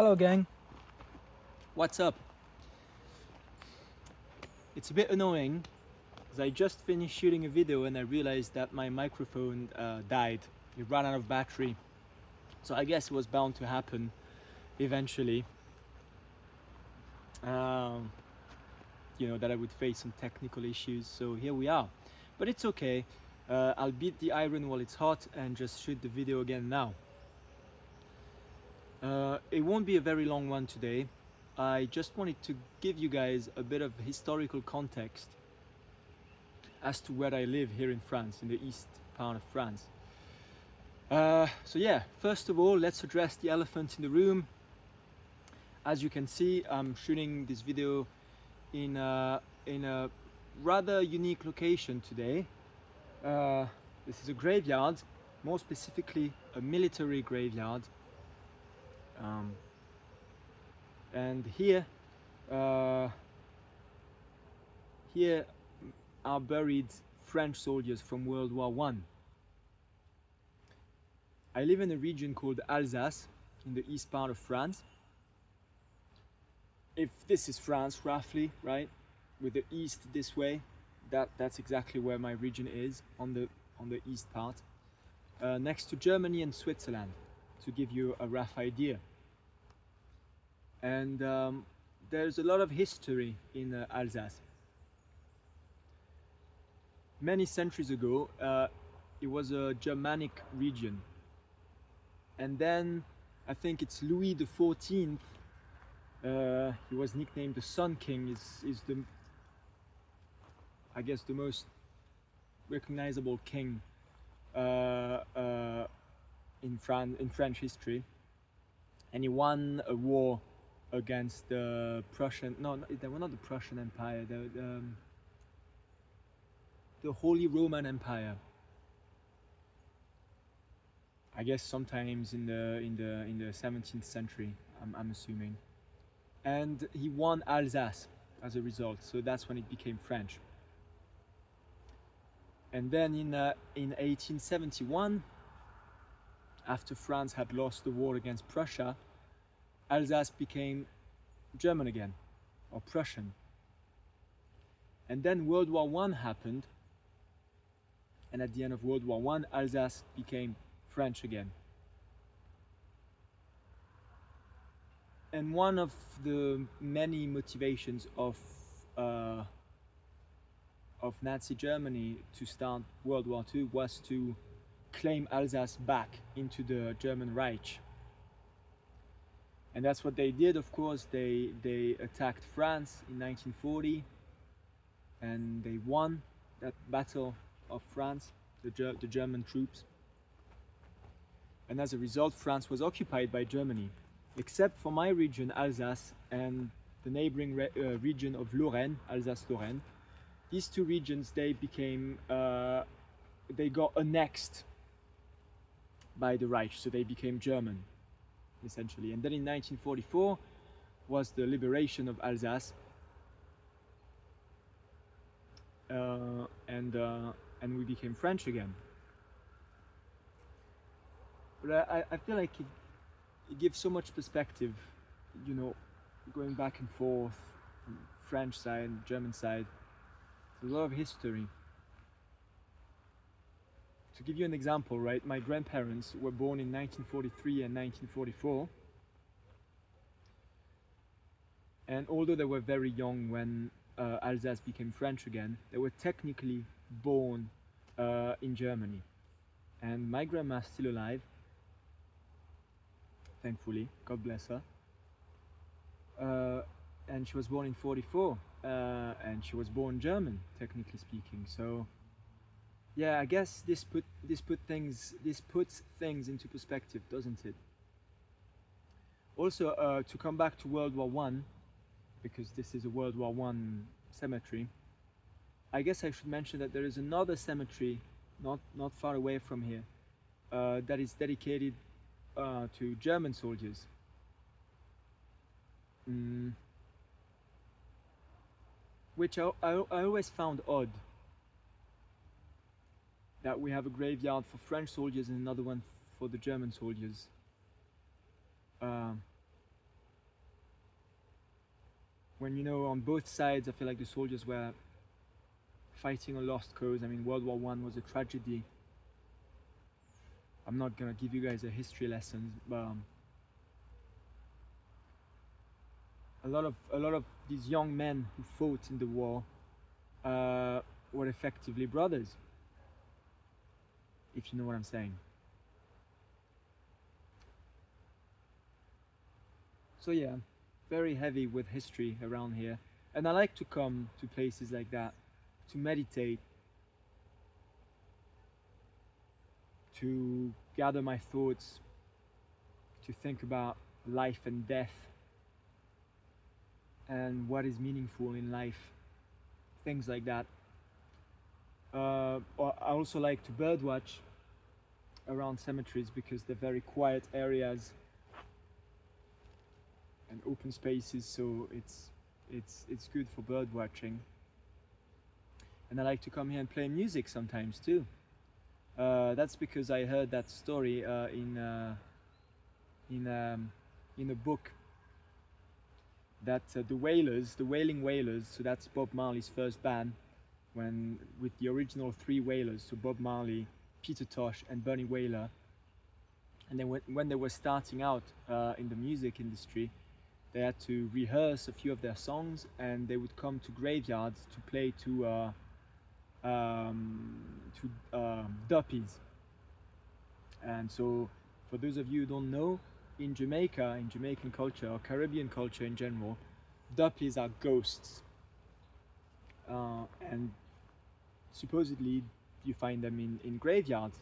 Hello, gang. What's up? It's a bit annoying because I just finished shooting a video and I realized that my microphone died. It ran out of battery. So I guess it was bound to happen eventually. Um, that I would face some technical issues. So here we are. But it's okay. I'll beat the iron while it's hot and just shoot the video again now. It won't be a very long one today. I just wanted to give you guys a bit of historical context as to where I live here in France, in the east part of France. So yeah, first of all, let's address the elephant in the room. As you can see, I'm shooting this video in a rather unique location today. This is a graveyard, more specifically a military graveyard. And here are buried French soldiers from World War One. I live in a region called Alsace, in the east part of France. If this is France, roughly, right, with the east this way, that's exactly where my region is, on the east part, next to Germany and Switzerland, to give you a rough idea. And there's a lot of history in Alsace. Many centuries ago, it was a Germanic region. And then I think it's Louis the 14th. He was nicknamed the Sun King. Is the, I guess, the most recognizable king in French history. And he won a war against the Prussian. No, they were not the Prussian Empire. The Holy Roman Empire. I guess sometimes in the 17th century, I'm assuming. And he won Alsace as a result, so that's when it became French. And then in 1871, after France had lost the war against Prussia, Alsace became German again, or Prussian. And then World War One happened, and at the end of World War One, Alsace became French again. And one of the many motivations of Nazi Germany to start World War II was to claim Alsace back into the German Reich. And that's what they did, of course. They attacked France in 1940 and they won that battle of France, the German troops. And as a result, France was occupied by Germany, except for my region, Alsace, and the neighboring region of Lorraine, Alsace-Lorraine. These two regions, they got annexed by the Reich, so they became German, essentially. And then in 1944 was the liberation of Alsace, and we became French again. But I feel like it gives so much perspective, going back and forth, French side, German side. There's a lot of history. To give you an example, right, my grandparents were born in 1943 and 1944. And although they were very young when Alsace became French again, they were technically born in Germany. And my grandma's still alive, thankfully, God bless her. And she was born in 44, and she was born German, technically speaking. So, yeah, I guess this puts things into perspective, doesn't it? Also, to come back to World War One, because this is a World War One cemetery, I guess I should mention that there is another cemetery not far away from here that is dedicated to German soldiers. Which I always found odd, that we have a graveyard for French soldiers and another one for the German soldiers. when, you know, on both sides I feel like the soldiers were fighting a lost cause. I mean, World War One was a tragedy. I'm not gonna give you guys a history lesson, but a lot of these young men who fought in the war were effectively brothers, if you know what I'm saying. So yeah, very heavy with history around here, and I like to come to places like that to meditate, to gather my thoughts, to think about life and death and what is meaningful in life, things like that. Or I also like to birdwatch around cemeteries because they're very quiet areas and open spaces, so it's good for bird watching. And I like to come here and play music sometimes too. That's because I heard that story in a book that the Wailers, the Wailing Wailers, so that's Bob Marley's first band, when with the original three Wailers, so Bob Marley, Peter Tosh, and Bunny Wailer. And then when they were starting out in the music industry, they had to rehearse a few of their songs, and they would come to graveyards to play to duppies. And so, for those of you who don't know, in Jamaica, in Jamaican culture or Caribbean culture in general, duppies are ghosts, and supposedly you find them in graveyards.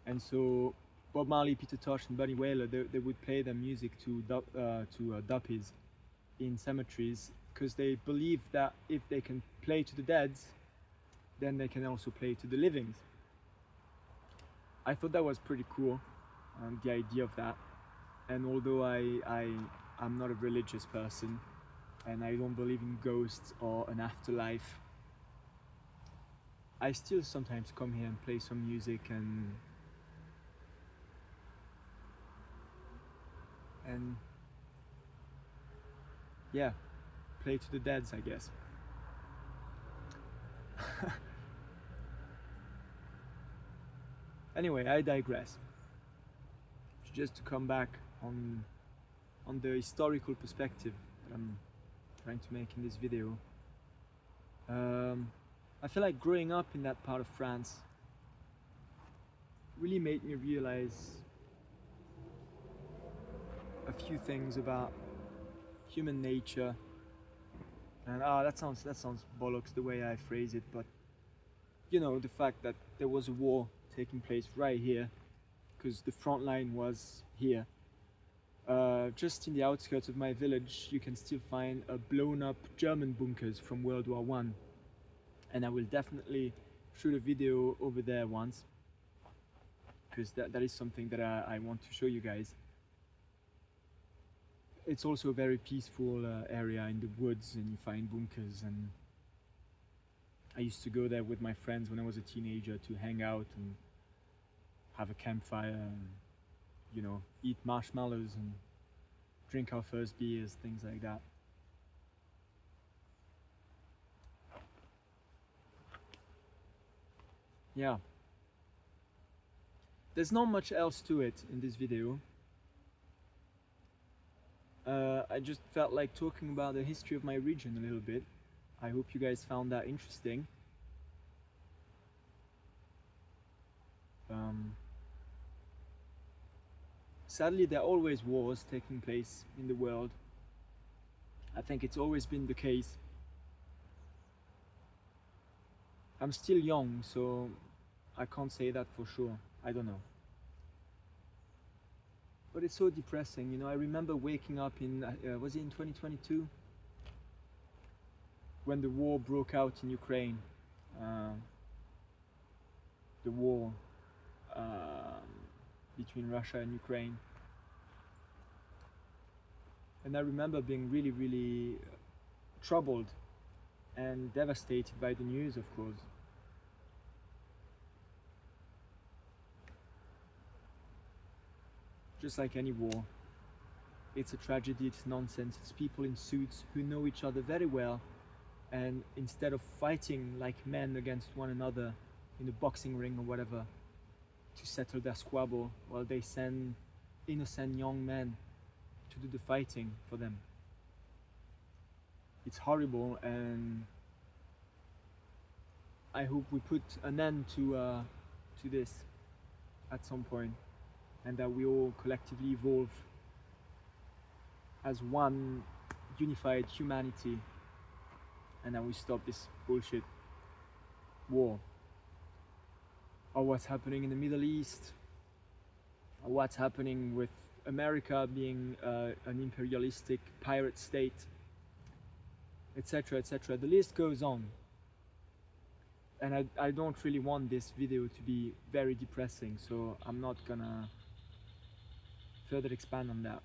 And so Bob Marley, Peter Tosh, and Bunny Wailer, they would play their music to duppies in cemeteries, because they believe that if they can play to the deads, then they can also play to the livings. I thought that was pretty cool, the idea of that. And although I'm not a religious person and I don't believe in ghosts or an afterlife, I still sometimes come here and play some music and yeah, play to the deads, I guess. Anyway, I digress. Just to come back on the historical perspective that I'm trying to make in this video. I feel like growing up in that part of France really made me realize a few things about human nature. And that sounds bollocks the way I phrase it, but you know, the fact that there was a war taking place right here, because the front line was here. Just in the outskirts of my village, you can still find blown up German bunkers from World War One, and I will definitely shoot a video over there once, because that is something that I want to show you guys. It's also a very peaceful area in the woods, and you find bunkers, and I used to go there with my friends when I was a teenager to hang out and have a campfire and, you know, eat marshmallows and drink our first beers, things like that. Yeah. There's not much else to it in this video. I just felt like talking about the history of my region a little bit. I hope you guys found that interesting. Sadly, there are always wars taking place in the world. I think it's always been the case. I'm still young, so I can't say that for sure. I don't know. But it's so depressing, you know. I remember waking up in, was it in 2022? When the war broke out in Ukraine. The war between Russia and Ukraine. And I remember being really, really troubled and devastated by the news, of course. Just like any war. It's a tragedy, it's nonsense, it's people in suits who know each other very well, and instead of fighting like men against one another in a boxing ring or whatever to settle their squabble, well, they send innocent young men to do the fighting for them. It's horrible, and I hope we put an end to this at some point, and that we all collectively evolve as one unified humanity, and that we stop this bullshit war, or what's happening in the Middle East, or what's happening with America being an imperialistic pirate state, etc., etc. The list goes on, and I don't really want this video to be very depressing, so I'm not gonna further expand on that.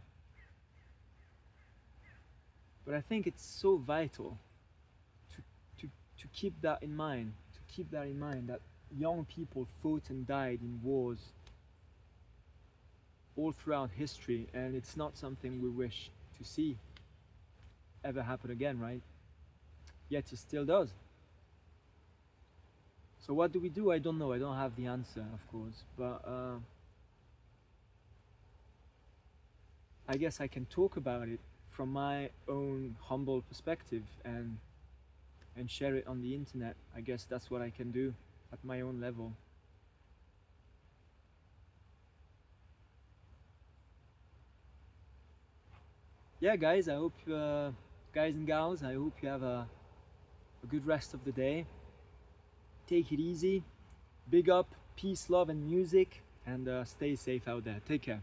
But I think it's so vital to keep that in mind, that young people fought and died in wars all throughout history, and it's not something we wish to see ever happen again, right? Yet it still does. So what do? I don't know. I don't have the answer, of course, but I guess I can talk about it from my own humble perspective and share it on the internet. I guess that's what I can do at my own level. Yeah, guys, I hope, guys and gals, I hope you have a good rest of the day. Take it easy. Big up, peace, love, and music, and stay safe out there. Take care.